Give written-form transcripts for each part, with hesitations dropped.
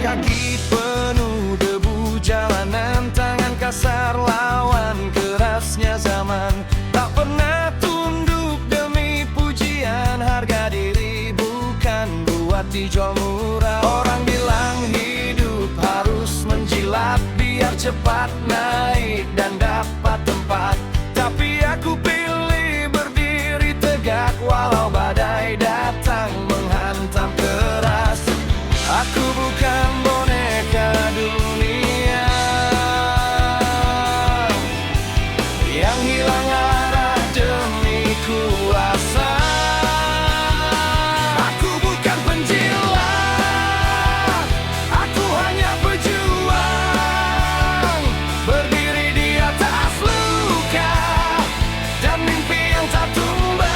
kaki penuh debu jalanan, tangan kasar lawan kerasnya zaman. Tak pernah tunduk demi pujian, harga diri bukan buat dijual murah. Orang bilang hidup harus menjilat biar cepat naik dan dapat tempat, tapi aku pilih berdiri tegak walau badai datang menghantam keras. Aku bukan boneka dunia yang hilang arah demi kuasa. Aku bukan penjilat, aku hanya pejuang, berdiri di atas luka dan mimpi yang tak tumbang.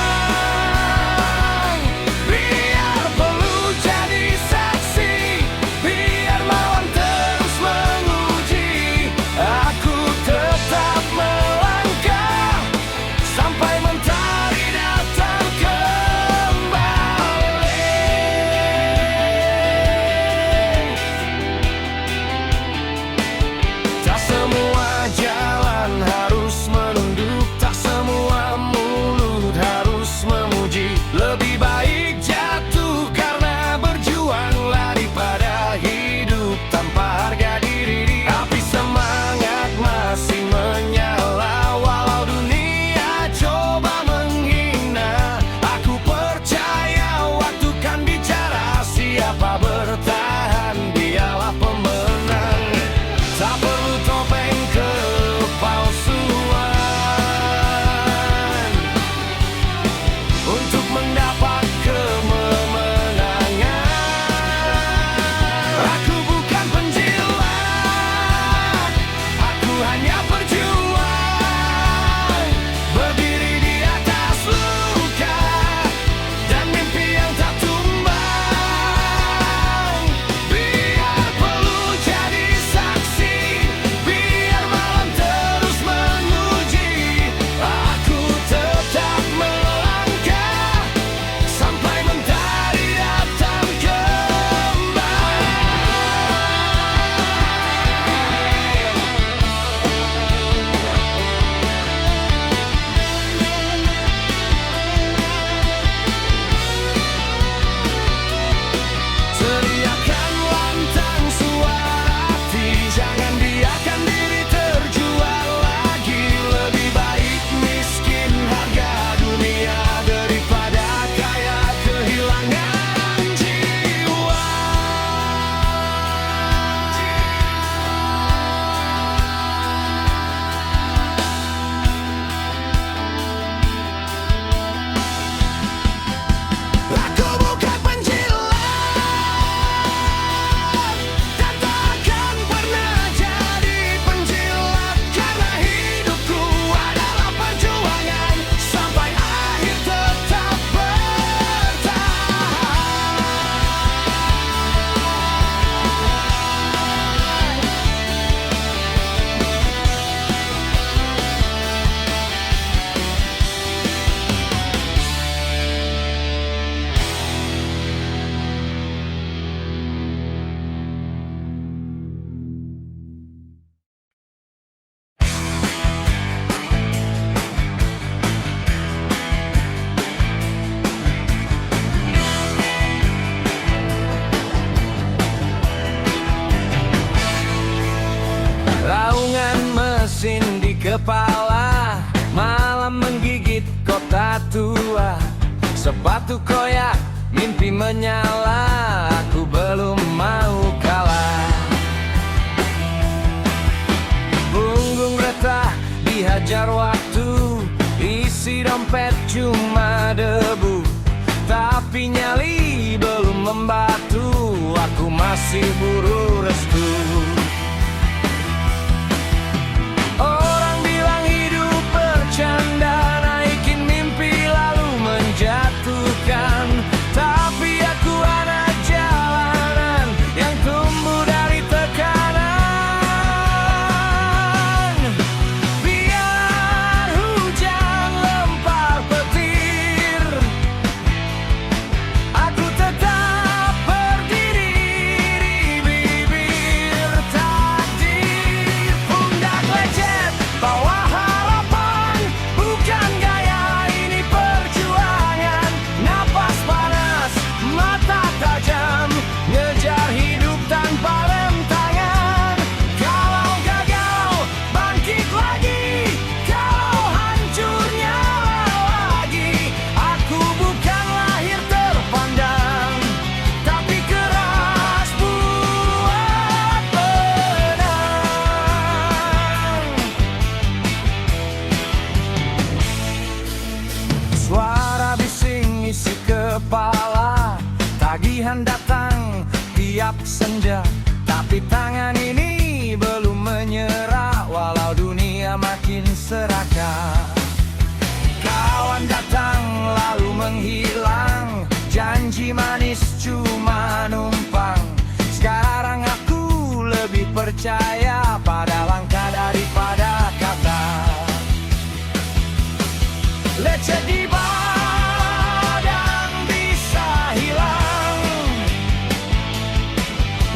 Biar perlu jadi saksi, biar lawan terus menguji, aku tetap melangkah sampai mentari datang kembali. Tak semua jalan harus menunduk, tak semua mulut harus memuji. Lebih baik jatuh karena berjuang daripada hidup tanpa harga diri. Api semangat masih menyala walau dunia coba menghina. Aku percaya waktu kan bicara, siapa bertahan dialah pemenang. Tak perlu topeng kepalsuan untuk mendapat kemenangan. Aku bukan penjilat, aku hanya berjuang, berdiri di atas luka dan mimpi yang tak tumbang. Biar perlu jadi saksi, biar malam terus menguji, aku tetap melangkah sampai mentari datang kembali. Teriakan lantang suara hati, jangan biarkan diri terjual lagi. Lebih baik miskin harga dunia daripada kaya kehilangan jiwa. Aku bukan penjilat dan tak akan pernah jadi penjilat, karena hidupku adalah perjuangan sampai akhir tetap raungan mesin di kepala, malam menggigit kota tua. Sepatu koyak, mimpi menyala, aku belum mau kalah. Punggung retak dihajar waktu, isi dompet cuma debu, tapi nyali belum membatu, aku masih buru restu. Orang bilang hidup bercanda, naikin mimpi lalu menjatuhkan, tapi aku anak jalanan yang tumbuh dari tekanan. Biar hujan lempar petir, aku tetap berdiri di pilihan datang tiap senja, tapi tangan ini belum menyerah walau dunia makin serakah. Kawan datang lalu menghilang, janji manis cuma numpang. Sekarang aku lebih percaya pada langkah daripada kata. Lecet di badan bisa hilang,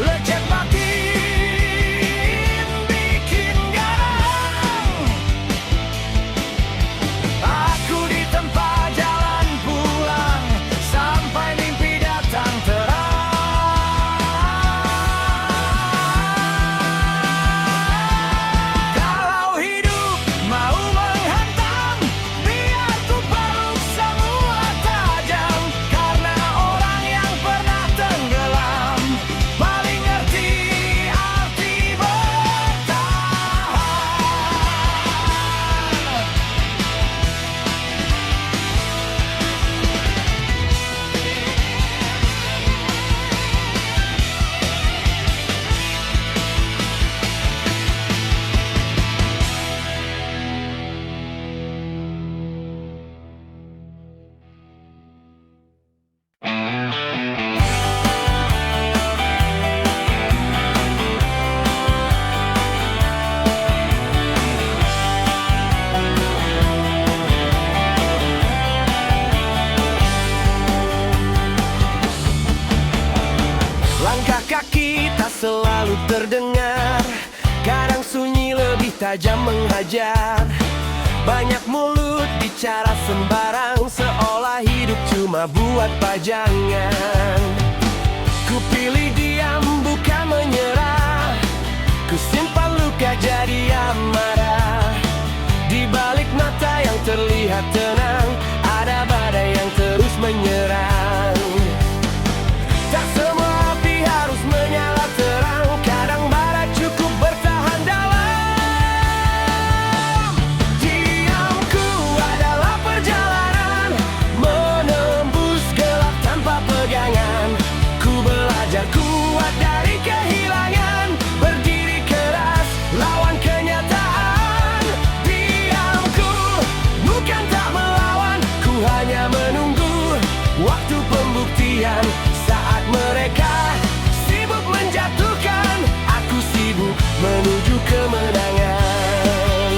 lecet batin bikin garang. Aku ditempa jalan pulang sampai mimpi datang terang. Kalau hidup mau menghantam, biar ku peluk semua tajam. Karena orang yang pernah tenggelam paling ngerti arti bertahan. Langkah kaki tak selalu terdengar, kadang sunyi lebih tajam menghajar. Banyak mulut bicara sembarang, seolah hidup cuma buat pajangan. Ku pilih diam bukan menyerah, ku simpan luka jadi amarah. Di balik mata yang terlihat tenang, ada badai yang terus menyerang. Tak semua api harus menyala terang, kadang bara cukup bertahan dalam. Diamku adalah perjalanan menembus gelap tanpa pegangan. Ku belajar kuat dari kehilangan, berdiri keras lawan kenyataan. Diamku bukan tak melawan, ku hanya menunggu waktu pembuktian. Saat mereka sibuk menjatuhkan, aku sibuk menuju kemenangan.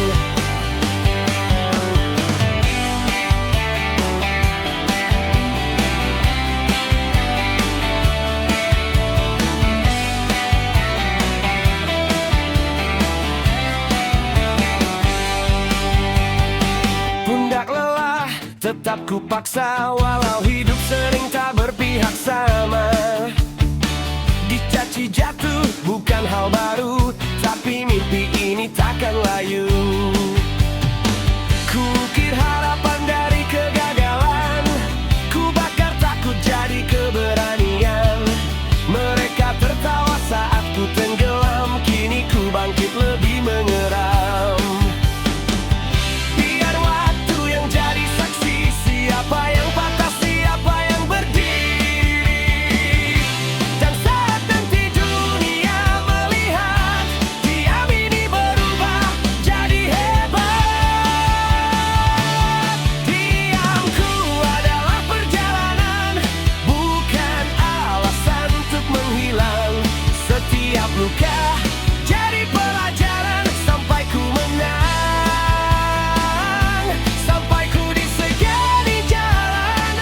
Pundak lelah, tetap ku paksa, walau hidup sering tak berpihak sama. Dicaci jatuh bukan hal baru, tapi mimpi ini takkan layu. Ku ukir harapan dari kegagalan, ku bakar takut jadi keberanian. Mereka tertawa saat ku tenggelam, kini ku bangkit lebih mengeram. Biar waktu yang jadi saksi, siapa yang patah, siapa yang berdiri. Dan saat nanti dunia melihat, diam ini berubah jadi hebat. Diamku adalah perjalanan, bukan alasan untuk menghilang. Setiap luka jadi pelajaran, sampai ku menang, sampai ku disegani jalanan.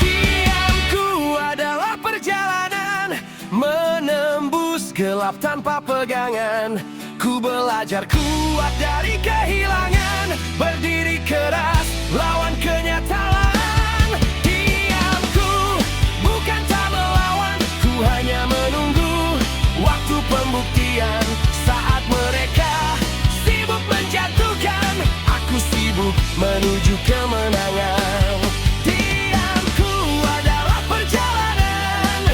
Diamku adalah perjalanan menembus gelap tanpa pegangan. Ku belajar kuat dari kehilangan, berdiri keras lawan kenyataan. Diamku bukan tak melawan, ku hanya menunggu waktu pembuktian. Saat mereka sibuk menjatuhkan, aku sibuk menuju kemenangan. Diamku adalah perjalanan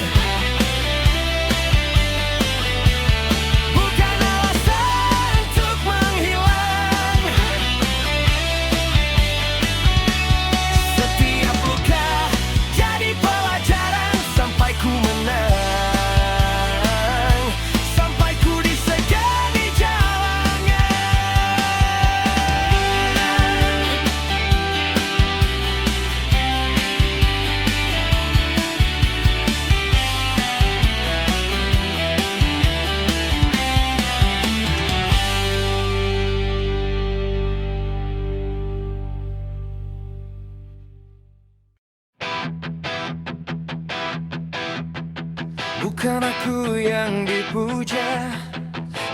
Bukan aku yang dipuja,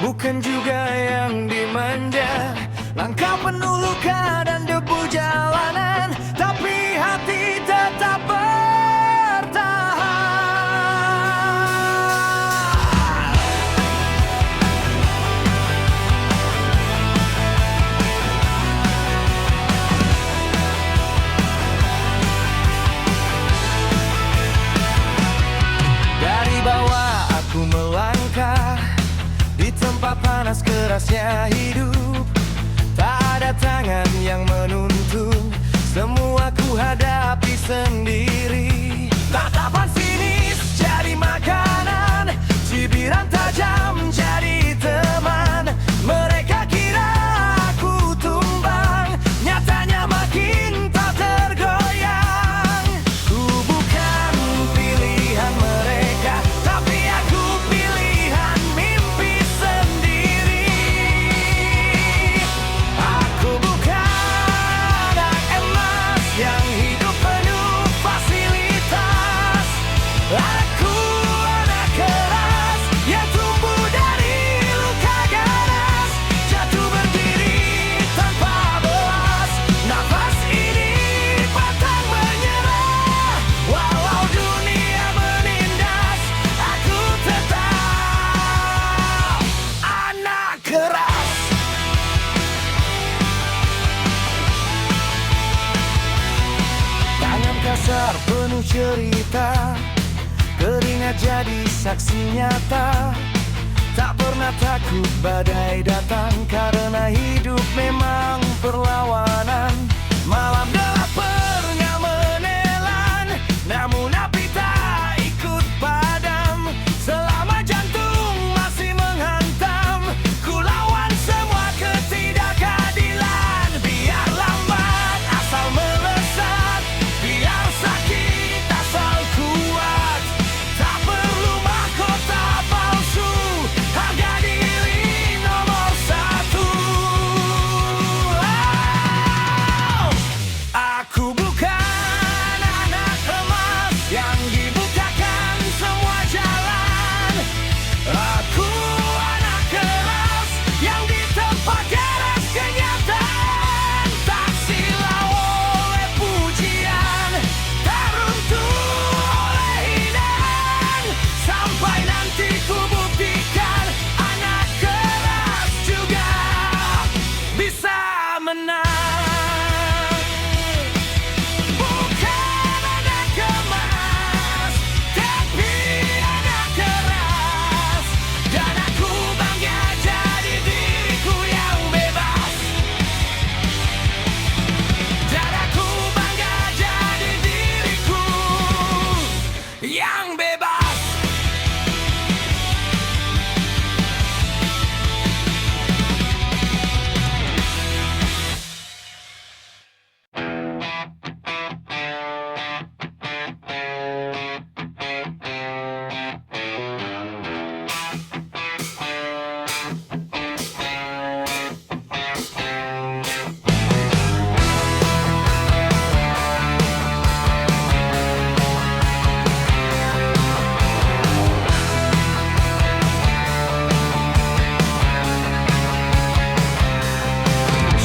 bukan juga yang dimanja. Langkah penuh luka dan debu jalanan, tapi hati tetap bertahan. Dari bawah aku melangkah, di tempat panas kerasnya hidup. Tak ada tangan yang menuntun, semua ku hadapi sendiri. Tatapan sinis jadi makanan, cibiran tajam jadi teman. Mereka kira aku tumbang, nyatanya makin tak tergoyang. Ku bukan pilihan mereka, tapi aku pilihan mimpi sendiri. Aku bukan anak emas yang hidup penuh fasilitas. Aku anak keras yang tumbuh dari luka ganas, jatuh berdiri tanpa belas. Nafas ini pantang menyerah, walau dunia menindas, aku tetap anak keras. Tangan kasar penuh cerita, keringat jadi saksi nyata. Tak pernah takut badai datang, karena hidup memang perlawanan. Malam gelap pernah menelan, namun api tak ikut padam. Selama jantung masih menghantam, ku lawan semua ketidakadilan. Biar lambat asal melesat, biar sakit asal kuat. Tak perlu mahkota palsu, harga diri nomor satu. Aku bukan anak emas yang dibukakan semua jalan. Aku anak keras yang ditempa garis kenyataan. Tak silau oleh pujian, tak runtuh oleh hinaan. Sampai nanti ku buktikan, anak keras juga bisa menang. Bukan anak emas, tapi anak keras. Dan aku bangga jadi diriku yang bebas. Dan aku bangga jadi diriku yang bebas.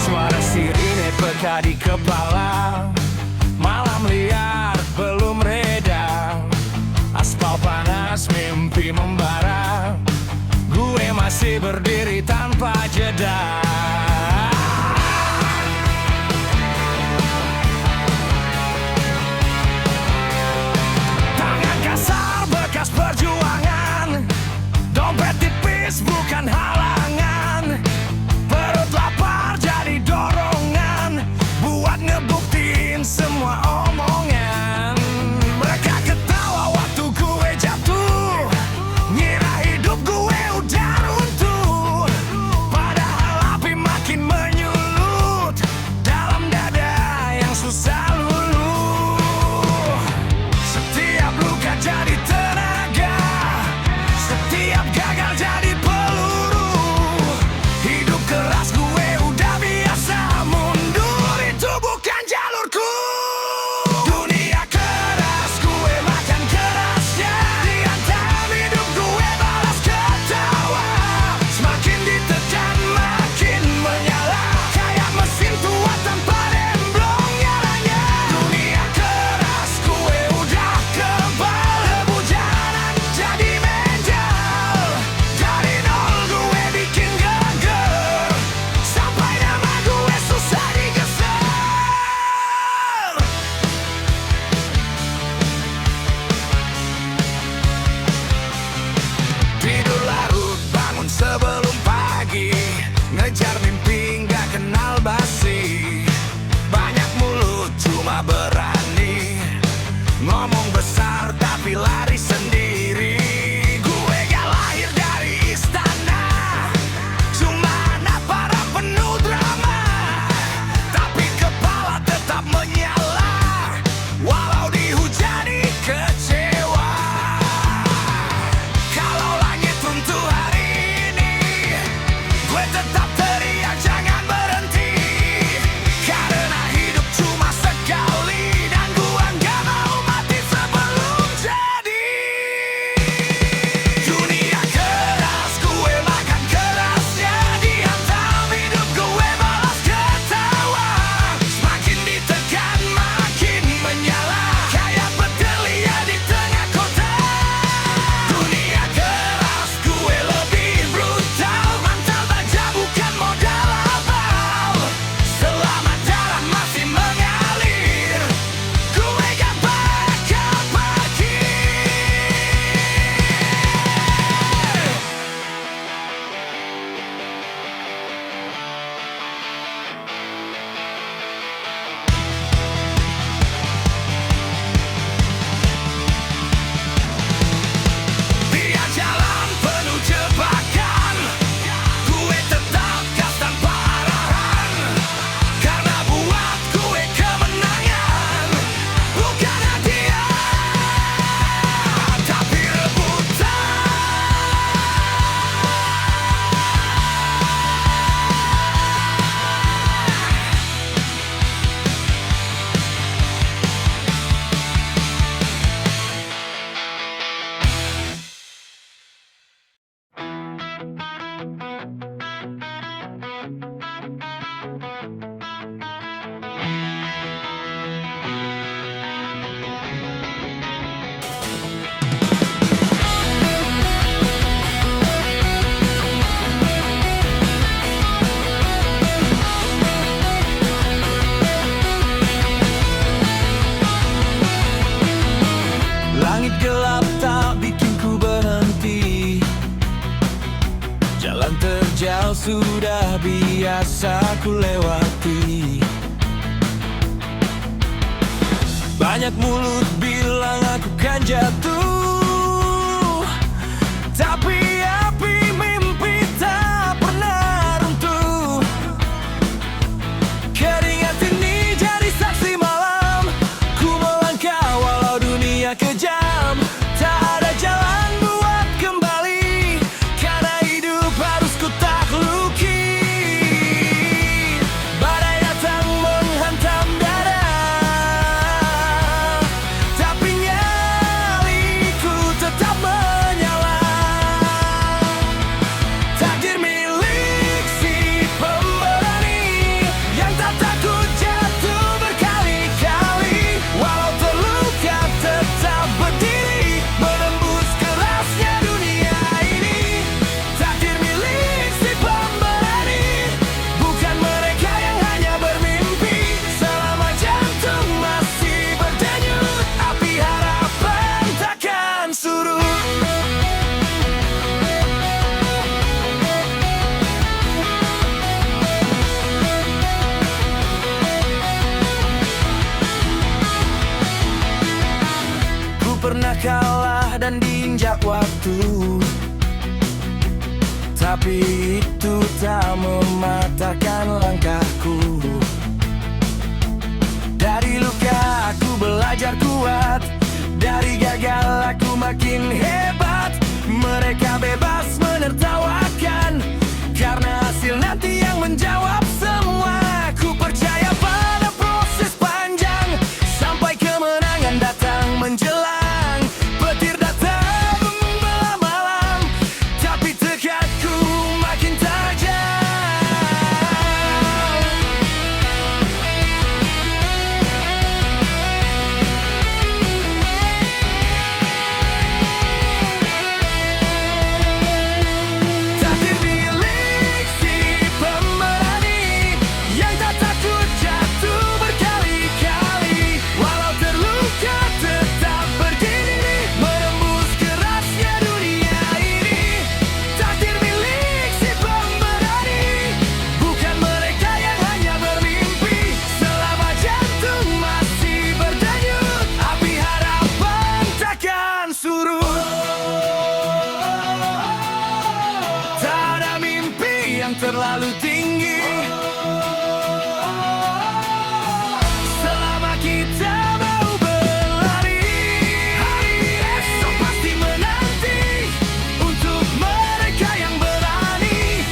Suara sirine peka di kepala, malam liar belum reda. Aspal panas, mimpi membara, gue masih berdiri tanpa jeda. Tangan kasar bekas perjuangan, dompet tipis bukan halangan. Perut lapar jadi dorongan, buat ngebuktiin semua omongan. Mereka ketawa waktu gue jatuh, ngira hidup gue udah runtuh. Padahal api makin menyulut dalam dada yang susah luluh. Setiap luka jadi tenaga, setiap gagal jadi peluru. Hidup keras gue udah biasa, mundur itu bukan jalurku. Dunia keras gue sudah biasa ku lewati. Banyak mulut bilang aku kan jatuh, tapi api mimpi tak pernah runtuh. Keringat ini jadi saksi malam, ku melangkah walau dunia kejam. Tak ada jalan buat kembali, karena hidup harus ku takluki. Badai datang menghantam dada, tapi nyaliku tetap menyala. Takdir milik si pemberani yang tak takut jatuh berkali-kali. Walau terluka tetap berdiri, menembus kerasnya dunia ini. Takdir milik si pemberani, bukan mereka yang hanya bermimpi. Selama jantung masih berdenyut, api harapan takkan surut. Ku pernah kalah dan diinjak waktu, tapi itu tak mematahkan langkahku. Dari luka aku belajar kuat, dari gagal aku makin hebat. Mereka bebas menertawakan, karena hasil nanti yang menjawab semua. Ku percaya pada proses panjang, sampai kemenangan datang menjelang. Petir datang membelah malam, tapi tekadku makin tajam. Takdir milik si pemberani yang tak takut jatuh berkali-kali. Walau terluka tetap berdiri, menembus kerasnya dunia ini. Takdir milik si pemberani, bukan mereka yang hanya bermimpi. Selama jantung masih berdenyut, api harapan takkan surut. Tak ada mimpi yang terlalu tinggi, selama kita mau berlari. Hari esok pasti menanti untuk mereka yang berani.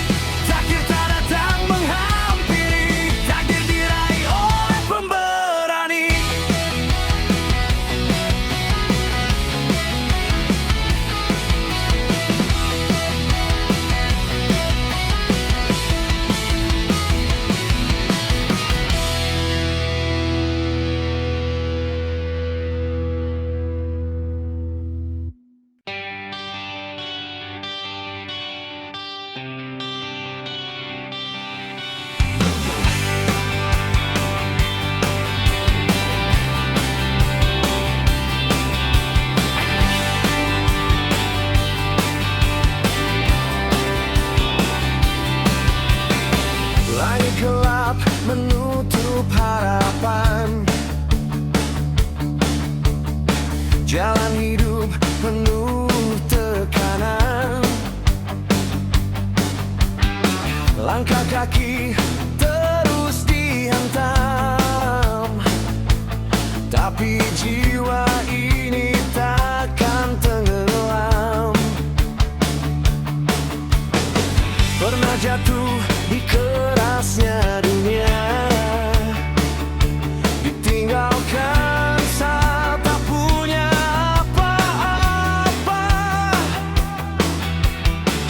Takdir tak datang menghampiri, takdir diraih oleh pemberani. Langit gelap menutup harapan, jalan hidup penuh tekanan. Langkah kaki terus dihantam, tapi jiwa ini takkan tenggelam. Pernah jatuh di kerasnya dunia, ditinggalkan saat tak punya apa-apa.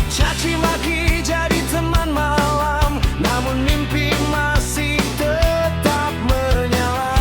Caci maki jadi teman malam, namun mimpi masih tetap menyala.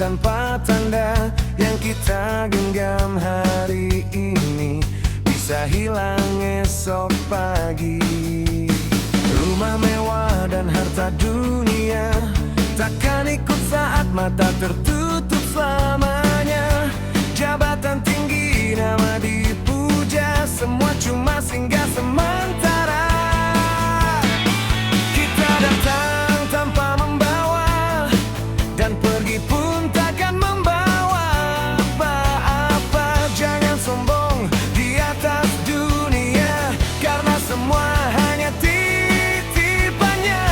tanpa tanda yang kita genggam hari ini bisa hilang esok pagi. Rumah mewah dan harta dunia takkan ikut saat mata tertutup selamanya. Jabatan tinggi, nama dipuja, semua cuma singgah sementara. Kita datang tanpa membawa dan pergi pun takkan membawa apa-apa. Jangan sombong di atas dunia, karena semua hanya titipannya.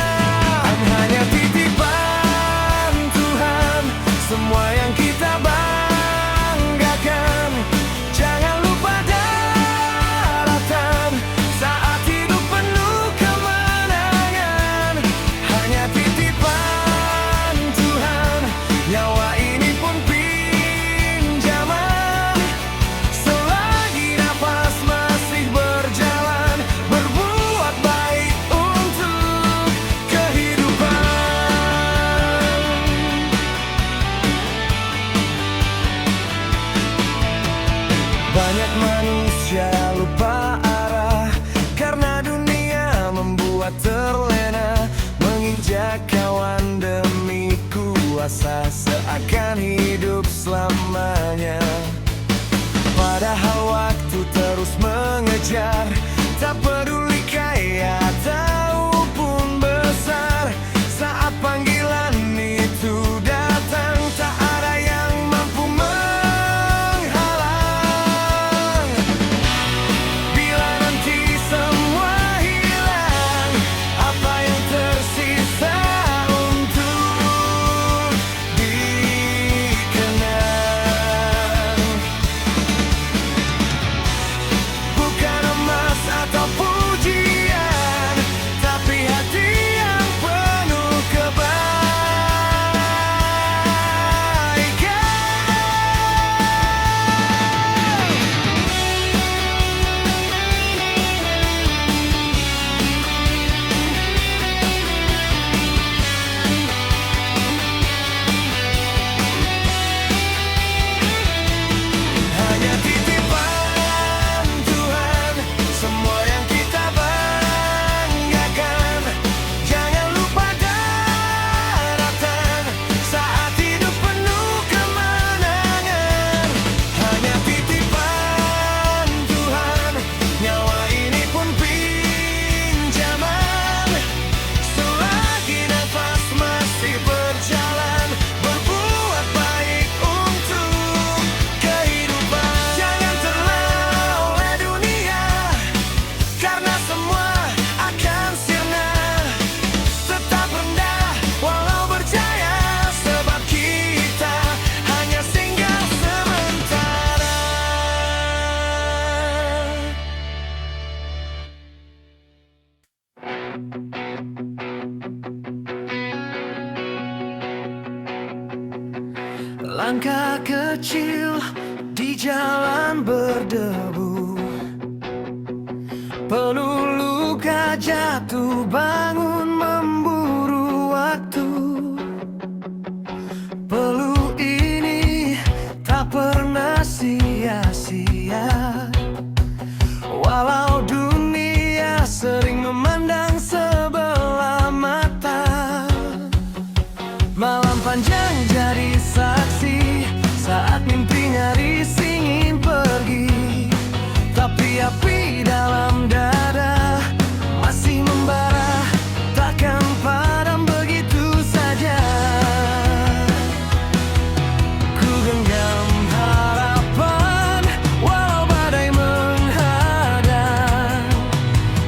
Hanya titipan Tuhan, semua yang kita banggakan. Jangan lupa daratan saat hidup penuh kemenangan. Hanya titipan Tuhan, nyawa ini pun pinjaman. Selagi nafas masih berjalan, berbuat baik untuk kehidupan. Banyak manusia lupa arah karena dunia membuat terlena, menginjak kawan demi kuasa, seakan hidup selamanya. Padahal waktu terus mengejar, tak peduli kaya ataupun besar. Saat panggilan itu datang, tak ada yang mampu menghalang. Bila nanti semua hilang, apa yang tersisa untuk dikenang? Bukan emas atau pujian, tapi hati yang penuh kebaikan. Hanya titipan Tuhan, semua yang kita banggakan. Jangan lupa daratan saat hidup penuh kemenangan. Hanya titipan Tuhan, nyawa ini pun pinjaman. Selagi nafas masih berjalan, berbuat baik untuk kehidupan. Jangan terlena oleh dunia, karena semua akan sirna. Tetap rendah walau berjaya, sebab kita hanya singgah sementara. Langkah kecil di jalan berdebu, penuh luka jatuh bangun memburu waktu. Peluh ini tak pernah sia-sia, walau dunia sering memandang sebelah mata. Malam panjang jadi saksi saat mimpi nyaris ingin pergi, tapi api dalam dada masih membara, takkan padam begitu saja. Ku genggam harapan walau badai menghadang,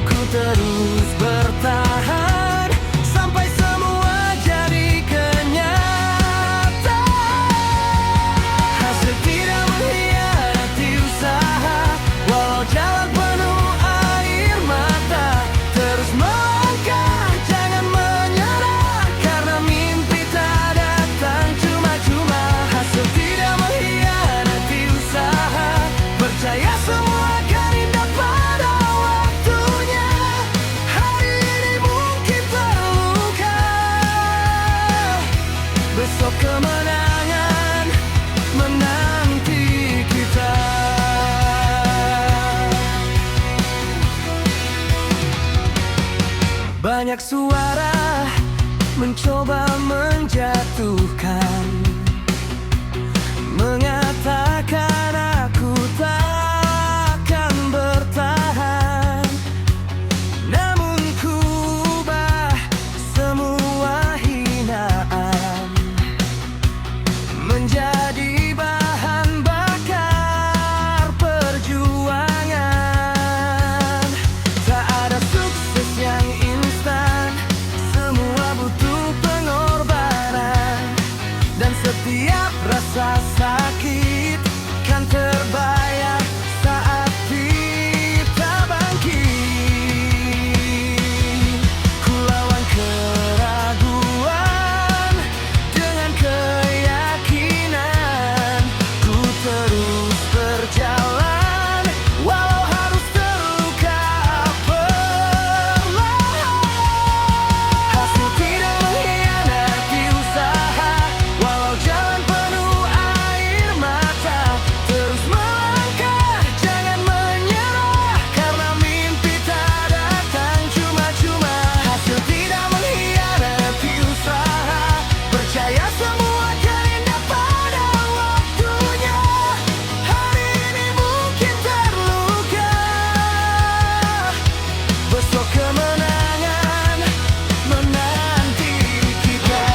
ku terus bertahan sampai semua jadi kenyataan. Hasil tidak mengkhianati usaha, walau jalan penuh air mata. Terus melangkah, jangan menyerah, karena mimpi tak datang cuma-cuma. Hasil tidak mengkhianati usaha, percaya semua akan indah pada waktunya. Hari ini mungkin terluka, besok kemenangan Banyak suara mencoba menjatuhkan, mengatakan aku takkan bertahan. Namun ku ubah semua hinaan menjadi bahan bakar perjuangan. Tak ada sukses yang instan, semua butuh pengorbanan. Dan setiap rasa sakit kan terbayar saat kita bangkit. Ku lawan keraguan dengan keyakinan. Ku terus berjalan walau harus terluka perlahan. Hasil tidak mengkhianati usaha, walau jalan penuh air mata. Terus melangkah, jangan menyerah, karena mimpi tak datang cuma-cuma. Hasil tidak mengkhianati usaha, percaya semua akan indah pada waktunya. Hari ini mungkin terluka, besok kemenangan menanti kita.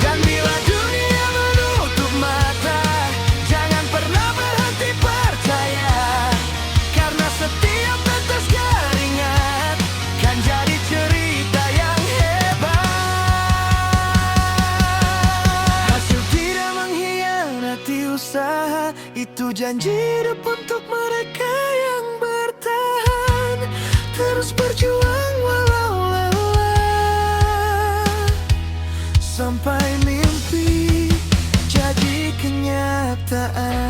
Dan bila dunia menutup mata, jangan pernah berhenti percaya, karena setiap tetes keringat kan jadi cerita yang hebat. Hasil tidak mengkhianati usaha, itu janji hidup untuk mereka yang bertahan. Terus berjuang walau lelah, sampai mimpi jadi kenyataan.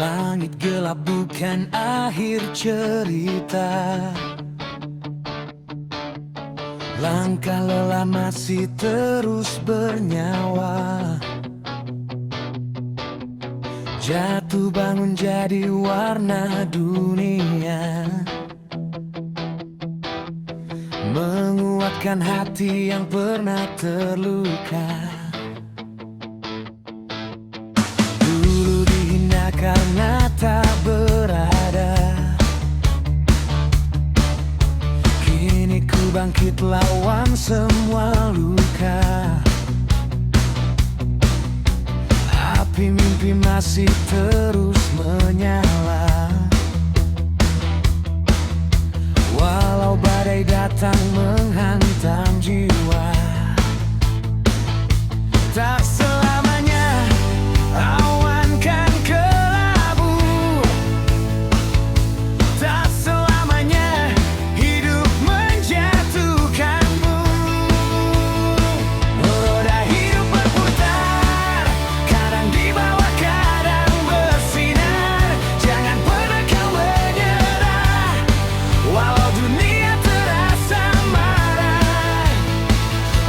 Langit gelap bukan akhir cerita, langkah lelah masih terus bernyawa. Jatuh bangun jadi warna dunia, menguatkan hati yang pernah terluka. Dulu dihina karena tak berada, kini ku bangkit lawan semua luka. Api mimpi masih terus menyala, walau badai datang menghantam jiwa. Tak selamanya awan kan kelabu, tak selamanya hidup menjatuhkanmu. Roda hidup berputar, kadang di bawah kadang bersinar. Jangan pernah kau menyerah, walau dunia terasa marah.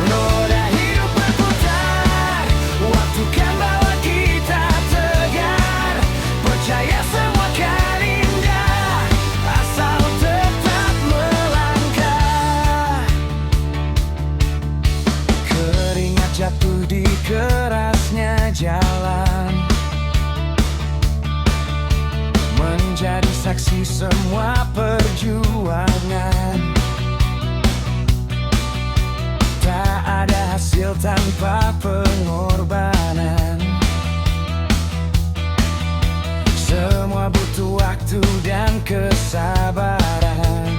Roda hidup berputar, waktu kan bawa kita tegar. Percaya semua kan indah, asal tetap melangkah. Keringat jatuh di kerasnya jalan, menjadi saksi semua perjuangan. Tak ada hasil tanpa pengorbanan, semua butuh waktu dan kesabaran.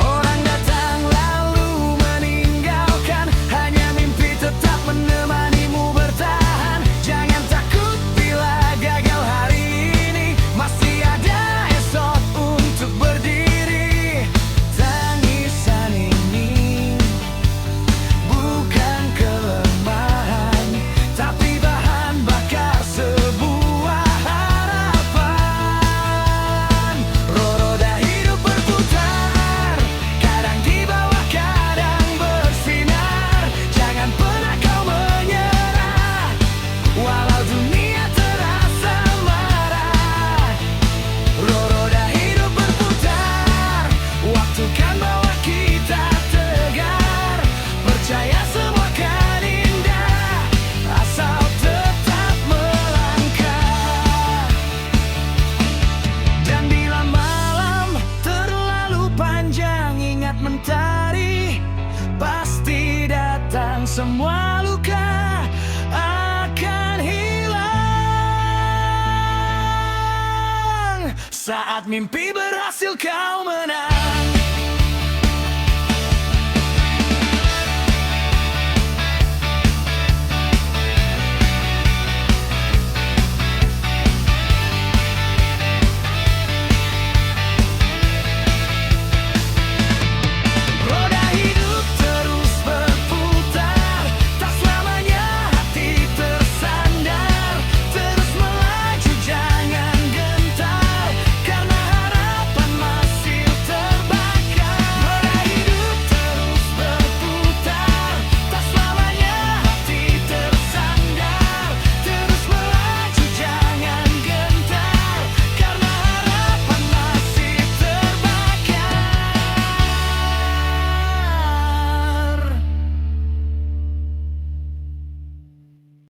Orang datang lalu meninggalkan, hanya mimpi tetap menemanimu bertahan. Jangan takut bila gagal hari ini, masih ada esok untuk berdiri. Tangisan ini bukan kelemahan, Saat mimpi berhasil kau menang.